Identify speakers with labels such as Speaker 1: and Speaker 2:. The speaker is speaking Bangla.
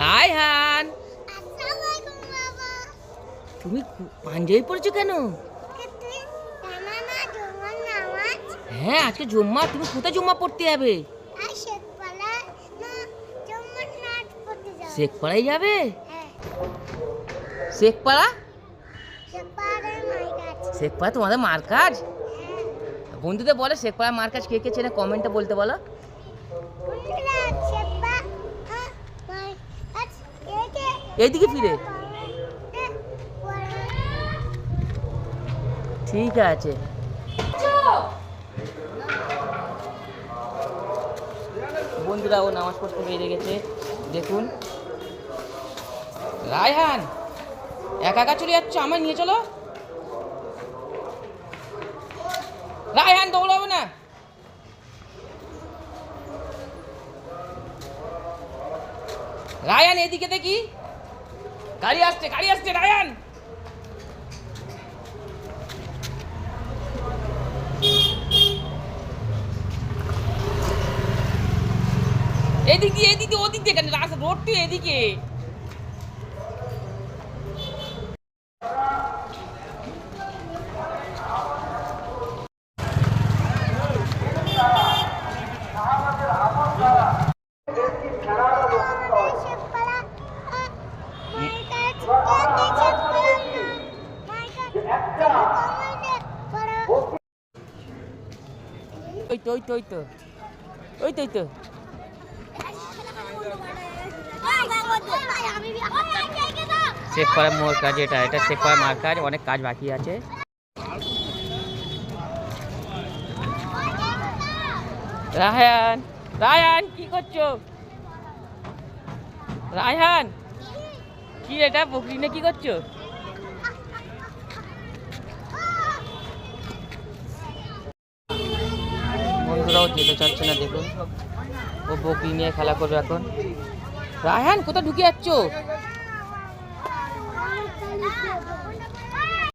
Speaker 1: রায়হান, তুমি পাঞ্জাবি পরেছো কেন? হ্যাঁ, আজকে জুম্মা। তুমি কোথায় জুম্মা পড়তে যাবে? শেখপাড়ায় যাবে? শেখপাড়া? শেখপাড়া তোমাদের মার কাজ? বন্ধুদের বলে শেখপাড়া মার কাজ কে কে চেনে কমেন্টে বলতে বলো। এইদিকে ফিরে। ঠিক আছে। বন্ধুরা ও নামাজ পড়তে বেরিয়ে গেছে, দেখুন। রায়হান, একা একা চলে যাচ্ছ, আমায় নিয়ে চলো। রায়হান, দৌড়াবে না। রায়হান, এদিকে দেখি, গাড়ি আসছে, গাড়ি আসছে। রায়হান, এদিকে এদিকে ওদিকে কেন? রাস্তা রোড তো এদিকে। ওই তো ওই তো ওই তো ওই তো ওই তো শেখপাড়া মোড় কাজ, এটা শেখপাড়া মার কাজ, অনেক কাজ বাকি আছে। রায়হান, রায়হান কি করছো? রায়হান, কি এটা বকরি না কি করছো? বন্ধুরাও যেতে চাচ্ছে না, দেখুন। ও বকরি নিয়ে খেলা করবে এখন। রায়হান, কোথায় ঢুকে যাচ্ছ?